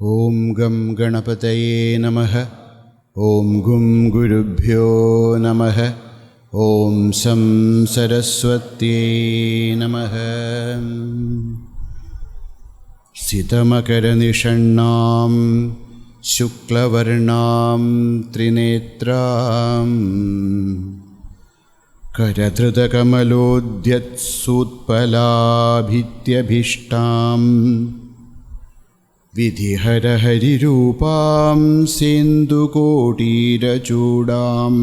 Om Gam Ganapataye Namaha. Om Gum Gurubhyo Namaha. Om Sam Saraswati Namaha. Sitamakaranishanam Shuklavarnam Trinetram Karathrutakamalodhyat Sutpalabhityabhishtam Vidhihara Harirupam Sindhukotirachudam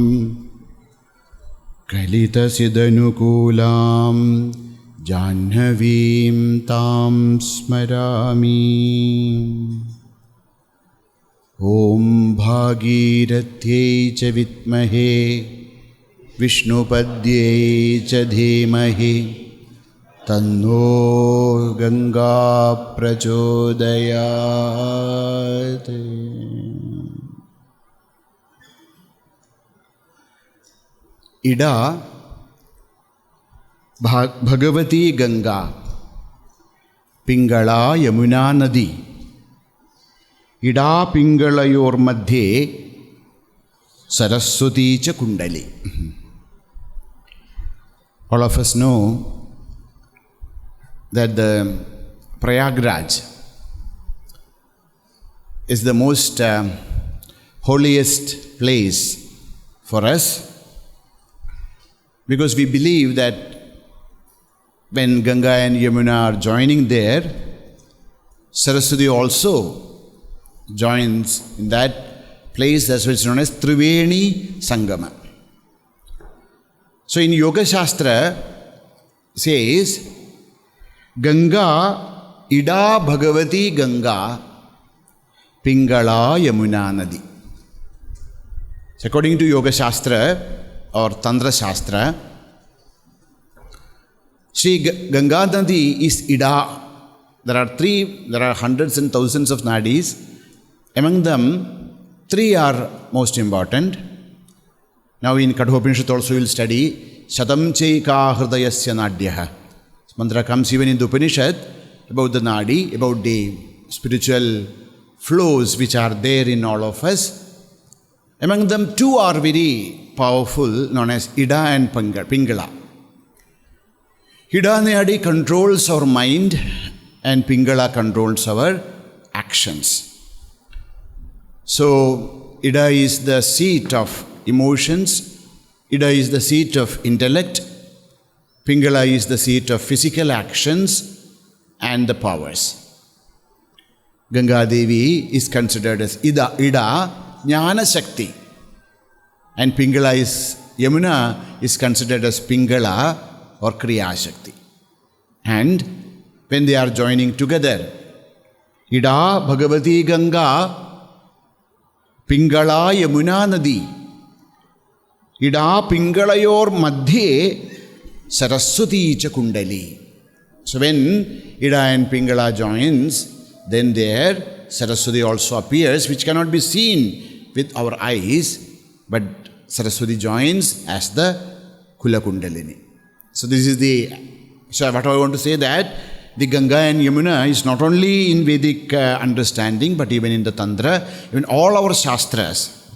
Kalita Siddhanukulam Jahnaveem Tam Smarami. Om Bhagirathye cha Vitmahe Vishnupadye cha Dhimahi Tanno Ganga Prachodayat. Ida Bhagavati Ganga Pingala Yamuna Nadi. Ida Pingalayor Madhye Saraswati cha Kundali. All of us know that the Prayagraj is the most holiest place for us, because we believe that when Ganga and Yamuna are joining there, Saraswati also joins in that place. That's what is known as Triveni Sangama. So in Yoga Shastra says, Ganga Ida Bhagavati Ganga Pingala Yamuna Nadi. So according to Yoga Shastra or Tantra Shastra, Sri Ganga Nadi is Ida. There are hundreds and thousands of nadis. Among them, 3 are most important. Now in Kathopanishad also we will study Shatam Chaika Hridayasya Nadyaha. This mantra comes even in the Upanishad about the nadi, about the spiritual flows which are there in all of us. Among them, 2 are very powerful, known as Ida and Pingala. Ida Nadi controls our mind and Pingala controls our actions. So, Ida is the seat of emotions, Ida is the seat of intellect, Pingala is the seat of physical actions and the powers. Ganga Devi is considered as Ida Jnana Shakti, and Yamuna is considered as Pingala or Kriya Shakti. And when they are joining together, Ida Bhagavati Ganga Pingala Yamuna Nadi. Ida Pingalayor Madhye Saraswati cha Kundali. So when Ida and Pingala joins, then there Saraswati also appears, which cannot be seen with our eyes, but Saraswati joins as the Kula Kundalini. So what I want to say that the Ganga and Yamuna is not only in Vedic understanding, but even in the Tantra, even all our Shastras,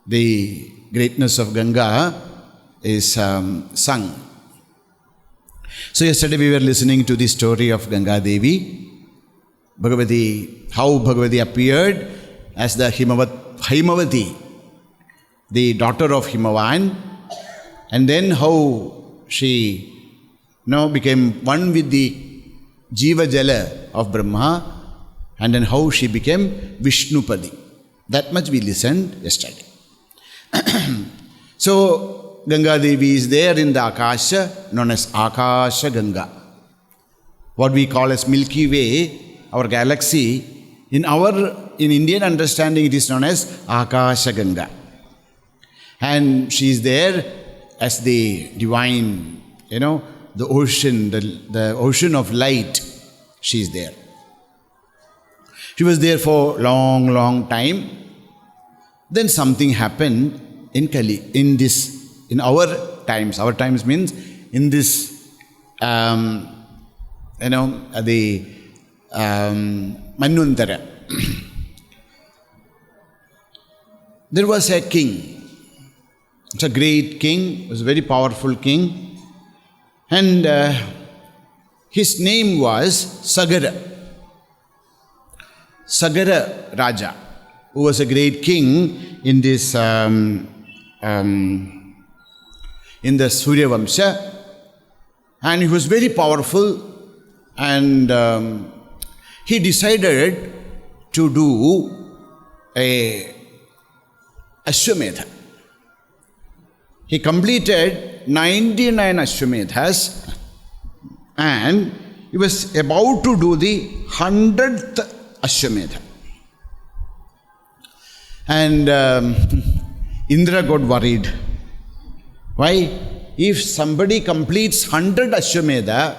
the greatness of Ganga is sung. So yesterday we were listening to the story of Ganga Devi, how Bhagavati appeared as the Himavati, the daughter of Himavan, and then how she became one with the Jiva Jala of Brahma, and then how she became Vishnupadi. That much we listened yesterday. So, Ganga Devi is there in the Akasha, known as Akasha Ganga. What we call as Milky Way, our galaxy, in Indian understanding it is known as Akasha Ganga. And she is there as the divine, the ocean, the ocean of light, she is there. She was there for long time. Then something happened in our times. Our times means in this, the Manvantara. there was a king. It's a great king, it was a very powerful king. And his name was Sagara. Sagara Raja, who was a great king in this in the Surya Vamsha. And he was very powerful, and he decided to do a Ashwamedha. He completed 99 Ashwamedhas, and he was about to do the 100th Ashwamedha. And Indra got worried. Why? If somebody completes 100 Ashwamedha,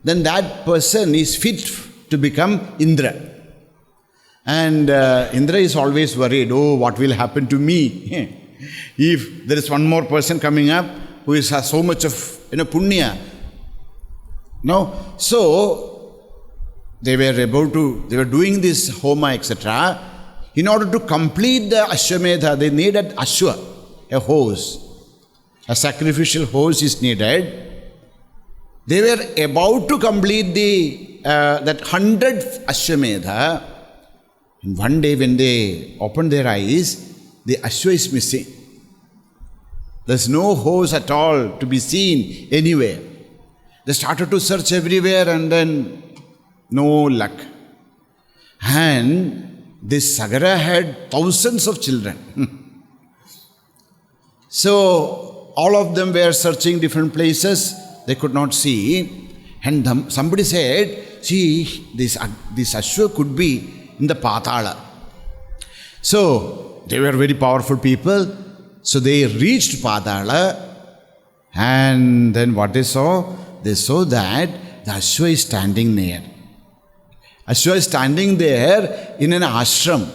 then that person is fit to become Indra. And Indra is always worried, oh, what will happen to me? If there is one more person coming up who has so much of punya. No? So, they were doing this homa, etc. In order to complete the Ashwamedha, they needed Ashwa, a horse. A sacrificial horse is needed. They were about to complete that 100th Ashwamedha. And one day when they opened their eyes, the Ashwa is missing. There's no horse at all to be seen anywhere. They started to search everywhere, and then no luck. And this Sagara had thousands of children. So all of them were searching different places. They could not see. And somebody said, see, this Ashwa could be in the Patala. So they were very powerful people. So they reached Patala, and then what they saw? They saw that the Ashwa is standing there. Ashwa is standing there in an ashram.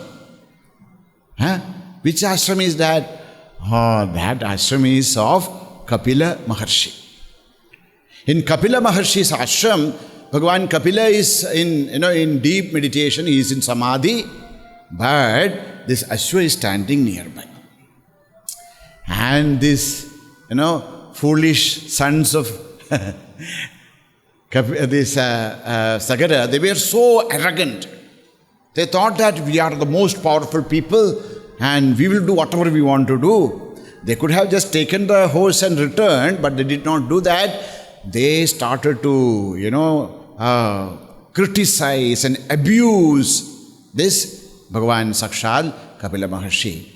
Which ashram is that? Oh, that ashram is of Kapila Maharshi. In Kapila Maharshi's ashram, Bhagavan Kapila is in deep meditation, he is in samadhi, but this Ashwa is standing nearby. And this, foolish sons of this Sagara, they were so arrogant. They thought that we are the most powerful people and we will do whatever we want to do. They could have just taken the horse and returned, but they did not do that. They started to, criticize and abuse this Bhagavan Sakshal Kapila Maharshi.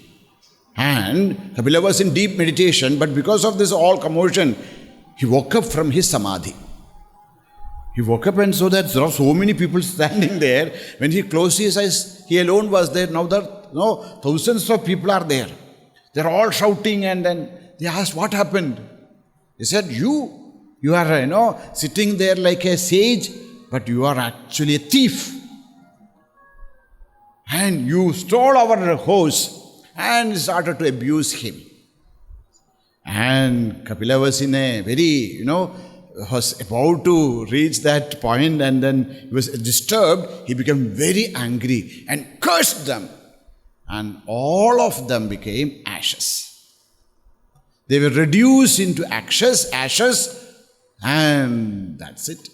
And Kapila was in deep meditation, but because of this all commotion, he woke up from his samadhi. He woke up and saw that there are so many people standing there. When he closed his eyes, he alone was there. Now thousands of people are there. They're all shouting, and then they asked, what happened? He said, you are, sitting there like a sage, but you are actually a thief. And you stole our horse and started to abuse him. And Kapila was in a very, was about to reach that point, and then he was disturbed. He became very angry and cursed them. And all of them became ashes. They were reduced into ashes, and that's it.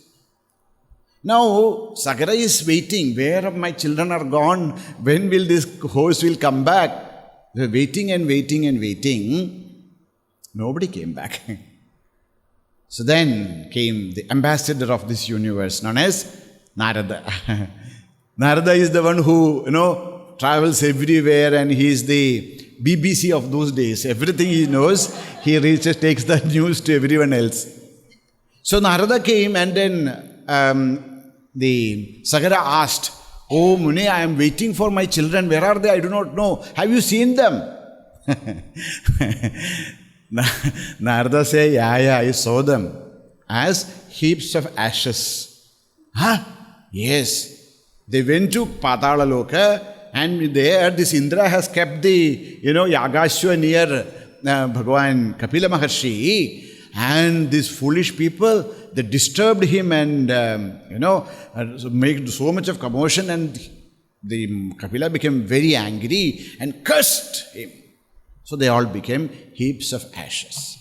Now, Sagara is waiting. Where my children are gone? When will this horse will come back? They were waiting and waiting and waiting. Nobody came back. So then came the ambassador of this universe, known as Narada. Narada is the one who, travels everywhere, and he is the BBC of those days. Everything he knows, he reaches, takes the news to everyone else. So Narada came, and then the Sagara asked, "Oh Muni, I am waiting for my children. Where are they? I do not know. Have you seen them?" Narada said, yeah, I saw them as heaps of ashes. Yes. They went to Patala Loka, and there this Indra has kept the, Yagashwa near Bhagavan Kapila Maharshi, and these foolish people, they disturbed him and, made so much of commotion, and the Kapila became very angry and cursed him. So they all became heaps of ashes.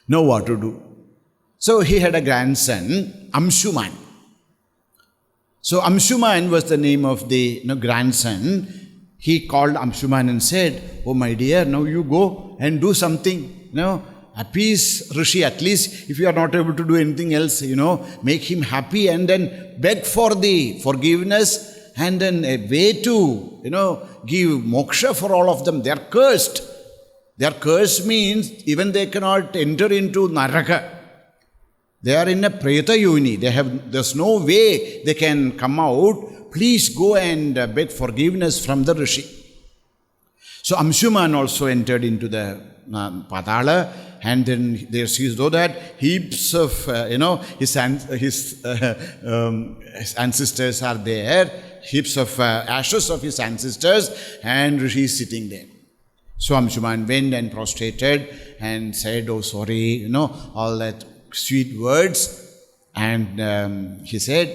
Know what to do. So he had a grandson, Amshuman. So Amshuman was the name of the grandson. He called Amshuman and said, "Oh my dear, now you go and do something. Appease Rishi, at least if you are not able to do anything else, make him happy and then beg for the forgiveness and then a way to, give moksha for all of them. They are cursed. Their curse means even they cannot enter into Naraka. They are in a Preta Yoni. There's no way they can come out. Please go and beg forgiveness from the Rishi." So Amshuman also entered into the Padala, and then there you know that heaps of his ancestors are there, heaps of ashes of his ancestors, and Rishi is sitting there. So Amshuman went and prostrated and said, "Oh sorry," all that sweet words, and he said,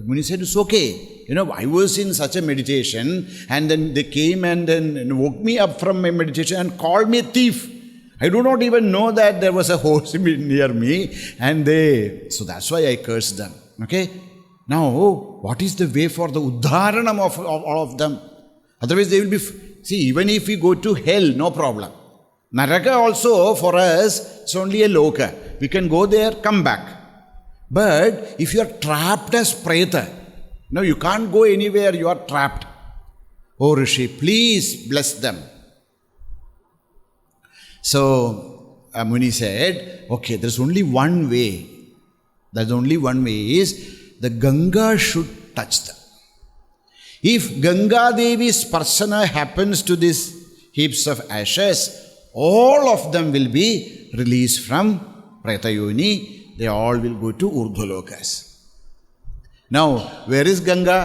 Muni said, "It's okay. I was in such a meditation, and then they came and then woke me up from my meditation and called me a thief. I do not even know that there was a horse near me, and so that's why I cursed them." Okay? Now, what is the way for the uddharanam of all of them? Otherwise they will be, even if we go to hell, no problem. Naraka also for us, it's only a loka. We can go there, come back. But if you are trapped as preta, you can't go anywhere, you are trapped. "Oh Rishi, please bless them." So Muni said, "Okay, there's only one way. There's only one way is the Ganga should touch them. If Ganga Devi's persona happens to these heaps of ashes, all of them will be released from Preta Yoni. They all will go to Urdhvalokas." Now, where is Ganga?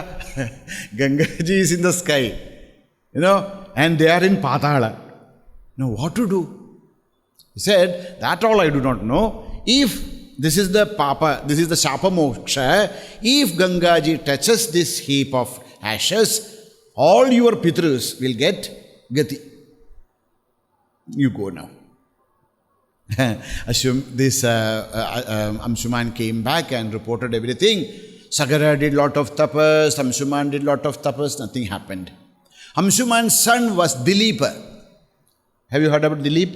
Ganga ji is in the sky, and they are in Patala. Now, what to do? He said, "That all I do not know. If this is the Shapa moksha, if Ganga ji touches this heap of ashes, all your Pitrus will get Gati. You go now." Amshuman came back and reported everything. Sagara did lot of tapas, Amshuman did lot of tapas, nothing happened. Amshuman's son was Dileepa. Have you heard about Dileep?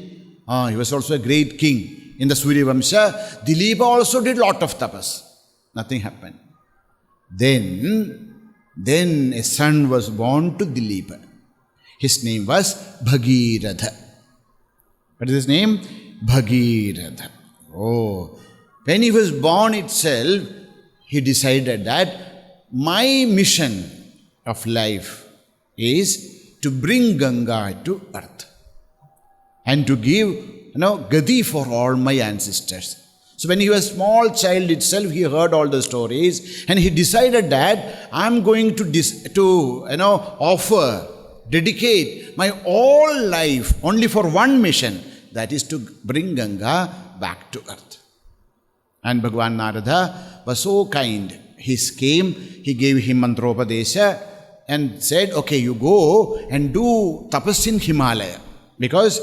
He was also a great king in the Surya Vamsha. Dileepa also did lot of tapas. Nothing happened. Then a son was born to Dileepa. His name was Bhagiratha. What is his name? Bhagiratha. When he was born itself, he decided that my mission of life is to bring Ganga to earth and to give Gati for all my ancestors. So when he was a small child itself, he heard all the stories and he decided that I am going to dedicate my whole life only for one mission, that is to bring Ganga back to earth. And Bhagavan Narada was so kind. He came, he gave him mantropadesha and said, "Okay, you go and do tapas in Himalaya." Because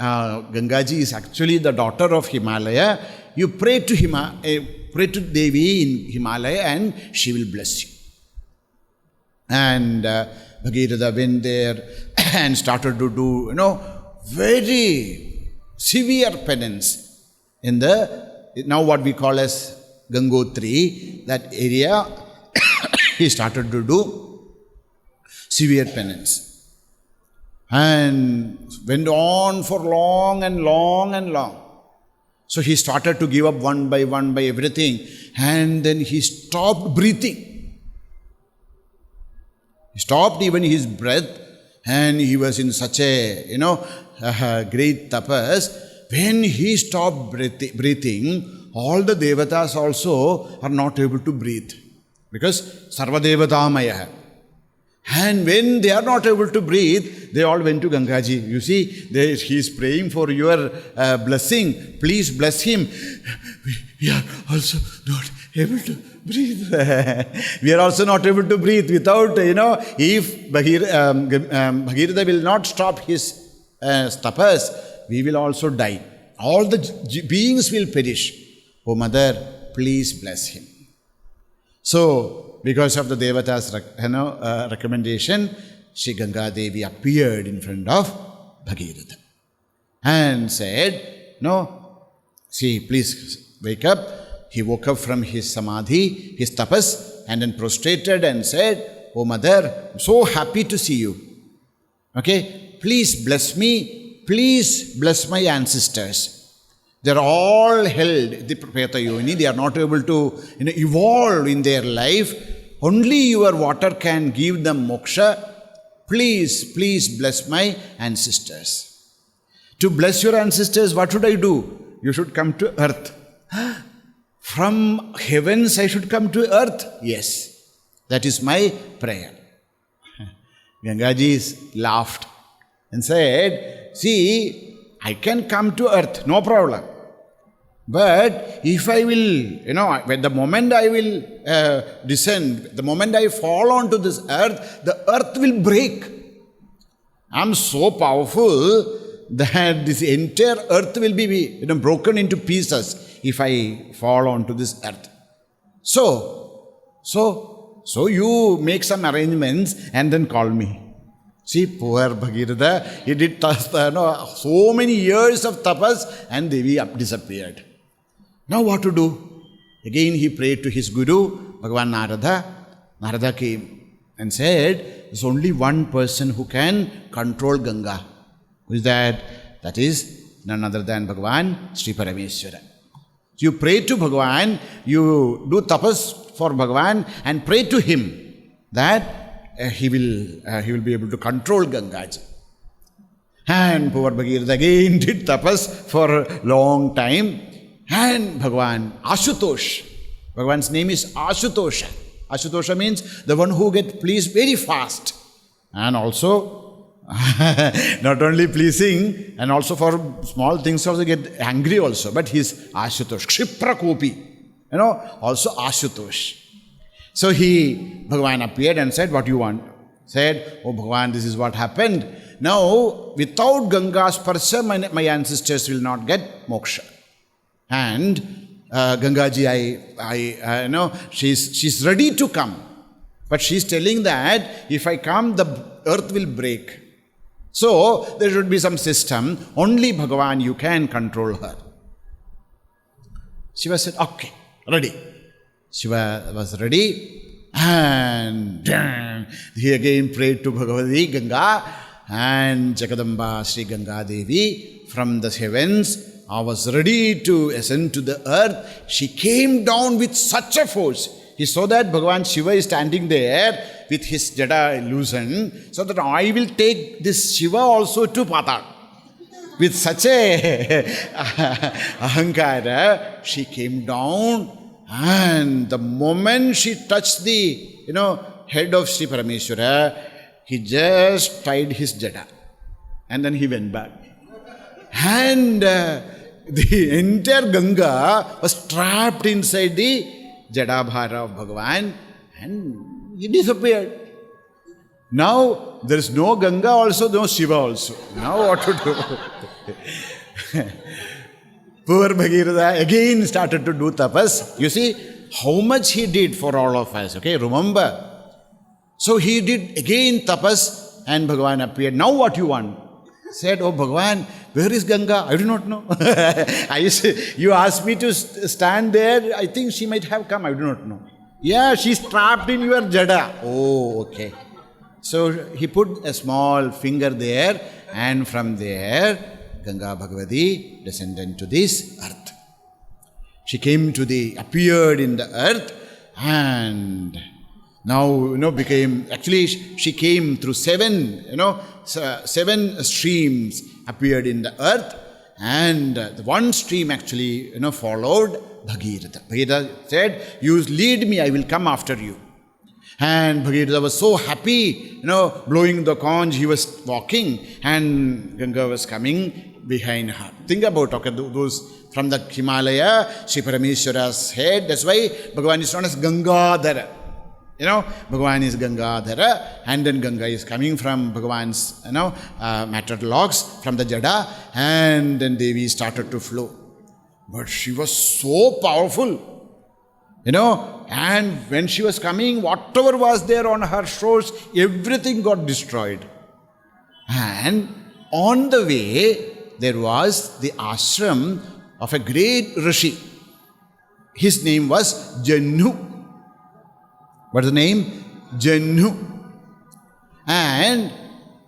Gangaji is actually the daughter of Himalaya. You pray to Devi in Himalaya and she will bless you. And Bhagirath went there and started to do, very severe penance in now what we call as Gangotri, that area. He started to do severe penance. And went on for long and long and long. So he started to give up one by everything. And then he stopped breathing. He stopped even his breath. And he was in such a, great tapas. When he stopped breathing, all the devatas also are not able to breathe. Because Sarva Devatamaya. And when they are not able to breathe, they all went to Gangaji. You see, he is praying for your blessing. Please bless him. We are also not able to breathe. We are also not able to breathe without, if Bhagirath will not stop his tapas, we will also die. All the beings will perish. Oh mother, please bless him. So, because of the Devata's recommendation, Shri Ganga Devi appeared in front of Bhagiratha and said, no, see, please wake up. He woke up from his samadhi, his tapas, and then prostrated and said, oh mother, I'm so happy to see you. Okay, please bless me. Please bless my ancestors. They are all held, the Preta Yoni, they are not able to evolve in their life. Only your water can give them moksha. Please, please bless my ancestors. To bless your ancestors, what should I do? You should come to earth. From heavens I should come to earth? Yes, that is my prayer. Gangaji laughed and said, see, I can come to earth, no problem. But if I will, when the moment I will descend, the moment I fall onto this earth, the earth will break. I am so powerful that this entire earth will be broken into pieces if I fall onto this earth. So you make some arrangements and then call me. See, poor Bhagiratha, he did so many years of tapas and Devi disappeared. Now what to do? Again he prayed to his guru, Bhagavan Narada. Narada came and said, there's only one person who can control Ganga. Who is that? That is none other than Bhagavan Sri Parameshwara. So you pray to Bhagavan, you do tapas for Bhagavan and pray to him that he will be able to control Gangaji. And poor Bhagiratha again did tapas for a long time. And Bhagavan, Ashutosh. Bhagavan's name is Ashutosha. Ashutosha means the one who gets pleased very fast. And also, not only pleasing, and also for small things also get angry also. But he's Ashutosh. Kshiprakopi. Also Ashutosh. So Bhagavan appeared and said, what do you want? Said, oh Bhagavan, this is what happened. Now, without Ganga's parsha, my ancestors will not get moksha. And Gangaji, I know, she's ready to come. But she's telling that if I come, the earth will break. So, there should be some system. Only Bhagavan, you can control her. Shiva said, okay, ready. Shiva was ready. And he again prayed to Bhagavati Ganga. And Jagadamba Sri Ganga Devi from the heavens was ready to ascend to the earth. She came down with such a force. He saw that Bhagavan Shiva is standing there with his jada loosened, so that I will take this Shiva also to Patal. With such a ahankara, she came down, and the moment she touched the head of Sri Parameshwara, he just tied his jada, and then he went back. And the entire Ganga was trapped inside the Jadabhara of Bhagavan, and he disappeared. Now there is no Ganga also, no Shiva also. Now what to do? Poor Bhagiratha again started to do tapas. You see how much he did for all of us. Okay, remember. So he did again tapas, and Bhagavan appeared. Now what you want? Said, oh Bhagavan, where is Ganga? I do not know. You asked me to stand there. I think she might have come. I do not know. Yeah, she's trapped in your jada. Oh, okay. So he put a small finger there, and from there, Ganga Bhagavati descended to this earth. She appeared in the earth, and now, she came through seven streams appeared in the earth, and the one stream actually, followed Bhagiratha. Bhagiratha said, you lead me, I will come after you. And Bhagirath was so happy, blowing the conch. He was walking and Ganga was coming behind her. Think about, okay, those from the Himalaya, Sri Parameshwara's head. That's why Bhagavan is known as Gangadhara. Bhagavan is Gangadhara, and then Ganga is coming from Bhagavan's, matted locks from the Jada, and then Devi started to flow. But she was so powerful, and when she was coming, whatever was there on her shores, everything got destroyed. And on the way, there was the ashram of a great Rishi. His name was Janhu. What's the name? Janhu. And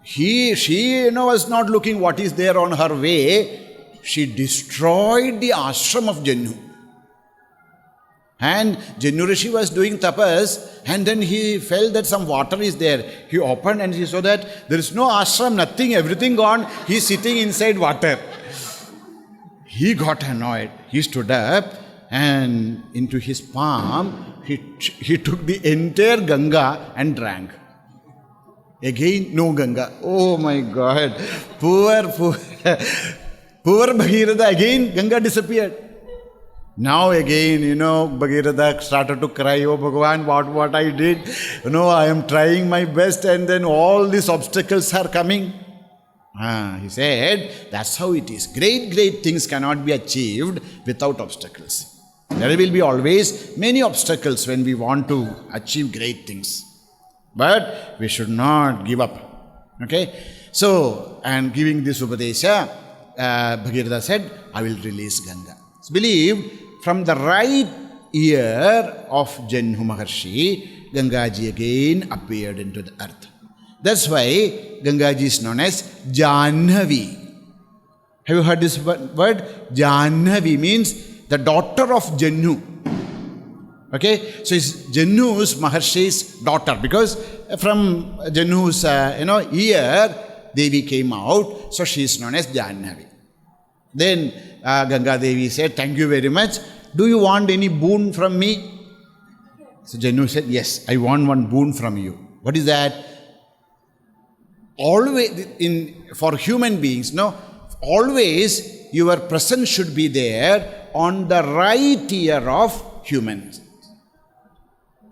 she was not looking what is there on her way. She destroyed the ashram of Janhu. And Janhu Rishi was doing tapas, and then he felt that some water is there. He opened and he saw that there is no ashram, nothing, everything gone. He is sitting inside water. He got annoyed. He stood up and into his palm, he took the entire Ganga and drank. Again, no Ganga. Oh my God. Poor Bhagirath. Again, Ganga disappeared. Now again, Bhagirath started to cry, oh Bhagavan, what I did. I am trying my best and then all these obstacles are coming. He said, that's how it is. Great things cannot be achieved without obstacles. There will be always many obstacles when we want to achieve great things. But we should not give up. Okay? So, and giving this Upadesha, Bhagirath said, I will release Ganga. It's believed from the right ear of Janhu Maharshi, Gangaji again appeared into the earth. That's why Gangaji is known as Janhavi. Have you heard this word? Janhavi means the daughter of Janhu. Okay, so it's Janhu's Maharshi's daughter, because from Janhu's ear Devi came out, so she is known as Janhavi. Then Ganga Devi said, thank you very much. Do you want any boon from me? So Janhu said, yes, I want one boon from you. What is that? Always, for human beings, always your presence should be there on the right ear of humans.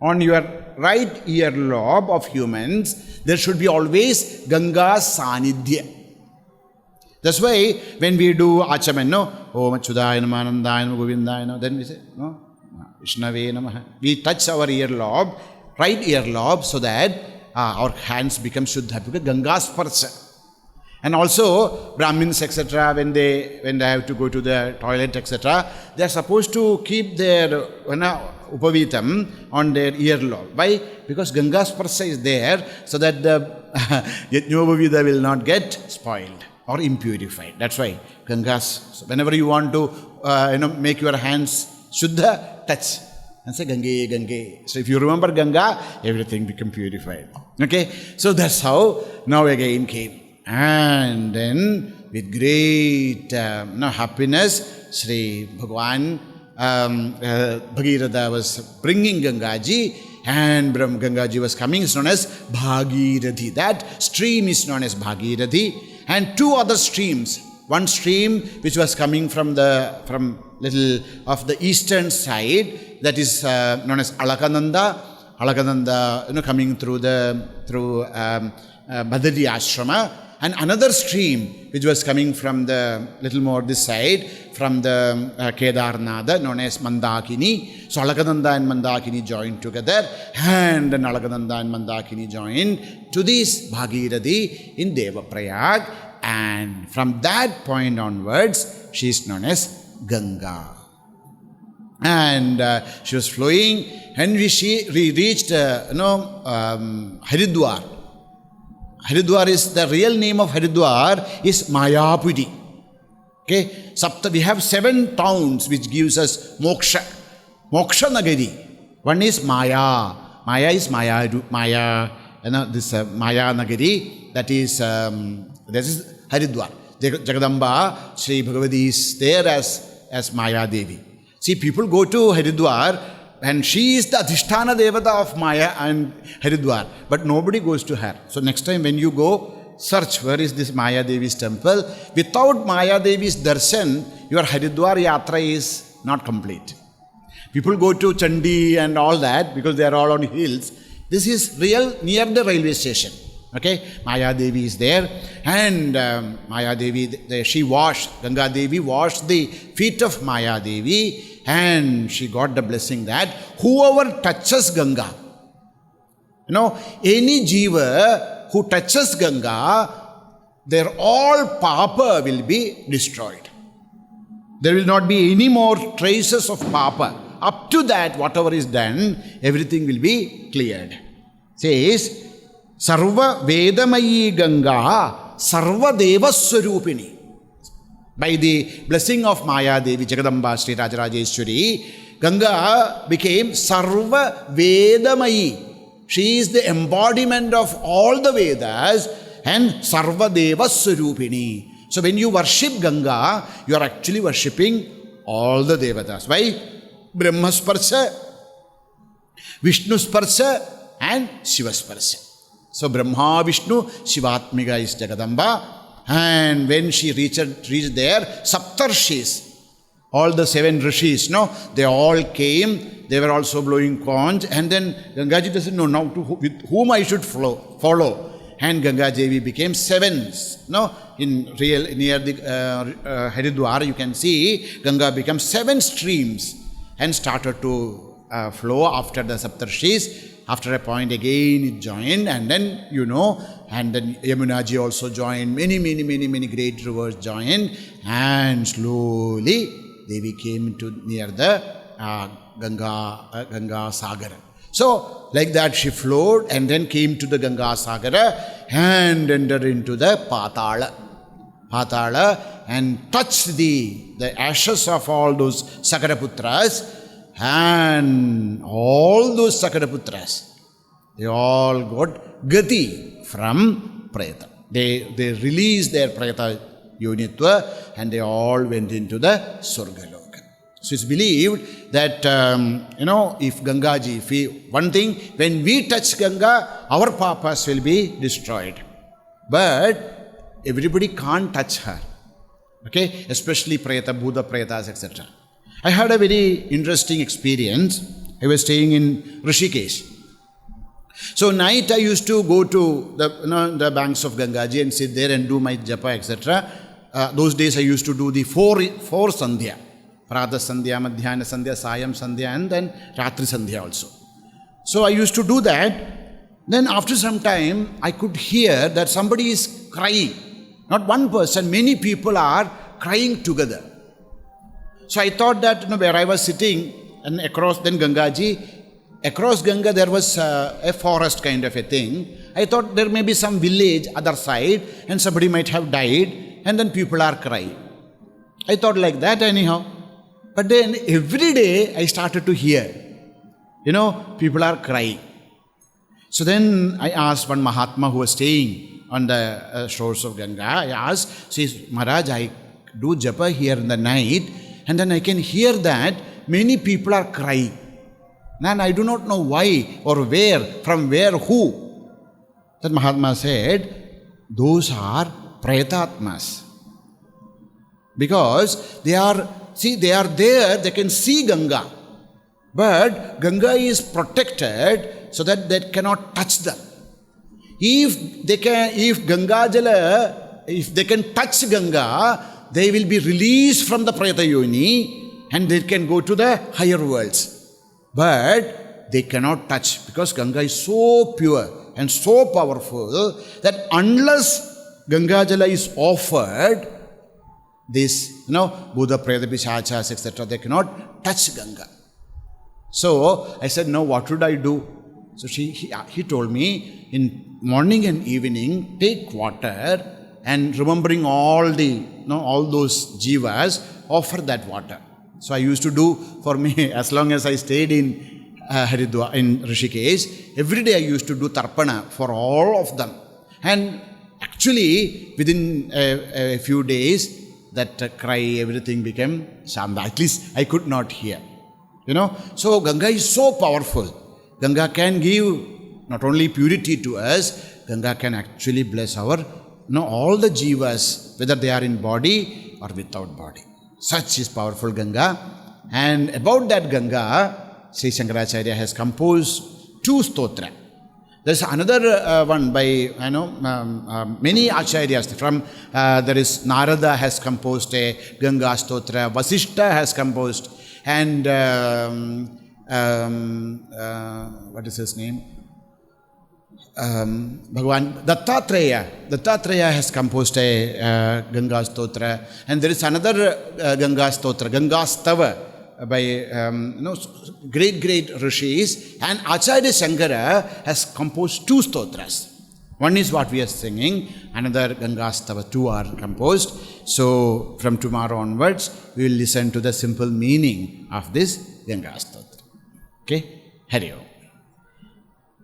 On your right ear lobe of humans, there should be always Ganga Sanidhya. That's why when we do Achaman, Om Achudaya Namaha Anandaya Namaha Govindaya Namaha, then we say, Vishnave Namaha. We touch our ear lobe, right ear lobe, so that our hands become Shuddha, because Ganga's Sparsa. And also, Brahmins, etc., when they have to go to the toilet, etc., they are supposed to keep their Upavitam on their earlobe. Why? Because Ganga's Sparsa is there, so that the Yajñopavita will not get spoiled or impurified. That's why Ganga's, whenever you want to make your hands Shuddha, touch and say Gange, Gange. So if you remember Ganga, everything become purified. Okay? So that's how now again came. And then with great happiness, Sri Bhagavan Bhagirath was bringing Gangaji, and Gangaji was coming. It's known as Bhagirathi. That stream is known as Bhagirathi, and two other streams. One stream which was coming from little of the eastern side, that is known as Alakananda. Alakananda, coming through Badari Ashrama. And another stream which was coming from the little more this side, from the Kedarnada, known as Mandakini. So Alakananda and Mandakini joined together, and then Alakananda and Mandakini joined to this Bhagirathi in Devaprayag, and from that point onwards, she is known as Ganga. And she was flowing, and we reached Haridwar. Haridwar is, the real name of Haridwar is Mayapuri. Okay, we have 7 towns which gives us moksha. Moksha Nagari. One is Maya. Maya is Maya. This Maya Nagari. That is Haridwar. Jagadamba, Sri Bhagavati is there as Maya Devi. See, people go to Haridwar and she is the Adhisthana Devata of Maya and Haridwar, but nobody goes to her. So next time when you go, search where is this Maya Devi's temple. Without Maya Devi's darshan, your Haridwar yatra is not complete. People go to Chandi and all that because they are all on hills. This is real near the railway station. Okay, Maya Devi is there, and Maya Devi, she washed, Ganga Devi washed the feet of Maya Devi, and she got the blessing that whoever touches Ganga, any jiva who touches Ganga, their all papa will be destroyed. There will not be any more traces of papa. Up to that, whatever is done, everything will be cleared. Says, Sarva Vedamayi Ganga, Sarva Devaswarupini. By the blessing of Maya Devi, Jagadamba, Sri Rajarajeshwari, Ganga became Sarva Vedamayi. She is the embodiment of all the Vedas and Sarva Devaswarupini. So when you worship Ganga, you are actually worshipping all the Devatas. Why? Brahma Sparsha, Vishnu Sparsha and Shiva Sparsha. So Brahma, Vishnu, Shivatmika is Jagadamba. And when she reached there, Saptarshis, all the 7 rishis, they all came. They were also blowing conch. And then Gangaji doesn't know now with whom I should follow. And Ganga Devi became 7. In real near the Haridwar, you can see Ganga becomes 7 streams and started to flow after the Saptarshis. After a point again it joined, and then and then Yamunaji also joined, many great rivers joined, and slowly Devi came to near the Ganga Sagara. So like that she flowed and then came to the Ganga Sagara and entered into the Patala and touched the ashes of all those Sakaraputras. And all those Sakaraputras, they all got Gati from Preta. They released their Preta unitva and they all went into the Surgaloka. So it's believed that, if Gangaji, one thing, when we touch Ganga, our papas will be destroyed. But everybody can't touch her. Okay, especially Preta, Buddha Pretas, etc. I had a very interesting experience. I was staying in Rishikesh. So night I used to go to the banks of Gangaji and sit there and do my japa, etc. Those days I used to do the four sandhya. Pratha sandhya, Madhyana sandhya, Sayam sandhya, and then Ratri sandhya also. So I used to do that. Then after some time I could hear that somebody is crying. Not one person, many people are crying together. So I thought that where I was sitting and across Ganga there was a forest kind of a thing. I thought there may be some village other side and somebody might have died and then people are crying. I thought like that anyhow. But then every day I started to hear, people are crying. So then I asked one Mahatma who was staying on the shores of Ganga, I asked, says, Maharaj, I do japa here in the night, and then I can hear that many people are crying. And I do not know why or where, from where, who. That Mahatma said, those are Pretatmas. Because they are there, they can see Ganga. But Ganga is protected so that they cannot touch them. If they can touch Ganga, they will be released from the Preta Yoni and they can go to the higher worlds. But they cannot touch because Ganga is so pure and so powerful that unless Ganga Jala is offered, this, Buddha, Preta, Pishachas, etc., they cannot touch Ganga. So I said, no, what should I do? So he told me, in morning and evening, take water and remembering all those jivas, offer that water. So I used to do for me, as long as I stayed in Haridwar, in Rishikesh, every day I used to do tarpana for all of them. And actually, within a few days, that cry, everything became shamba. At least I could not hear. So Ganga is so powerful. Ganga can give not only purity to us, Ganga can actually bless our, all the jivas, whether they are in body or without body. Such is powerful Ganga. And about that Ganga, Sri Shankaracharya has composed 2 stotra. There's another one by, many acharyas. From, there is Narada has composed a Ganga Stotra, Vasishta has composed, and what is his name? Bhagavan Dattatreya has composed a Ganga Stotra, and there is another Ganga Stotra, Ganga Stava, by great rishis, and Acharya Shankara has composed 2 stotras. One is what we are singing, another Ganga Stava, 2 are composed. So from tomorrow onwards, we will listen to the simple meaning of this Ganga Stotra. Okay? Hari Om.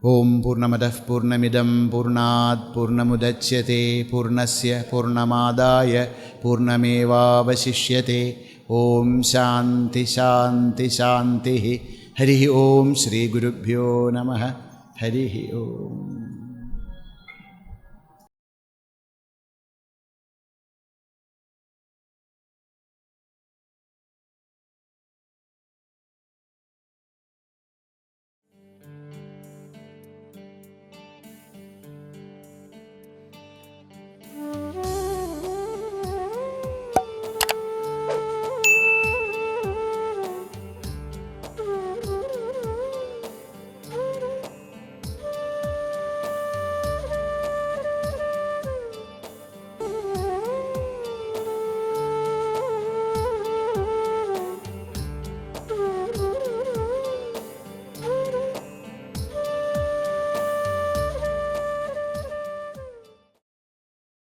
Om Purnamadah Purnamidam Purnat Purnamudachyate Purnasya Purnamadaya Purnameva Vasishyate. Om Shanti Shanti Shanti. Hari Om Shri Gurubhyo Namaha. Hari Om.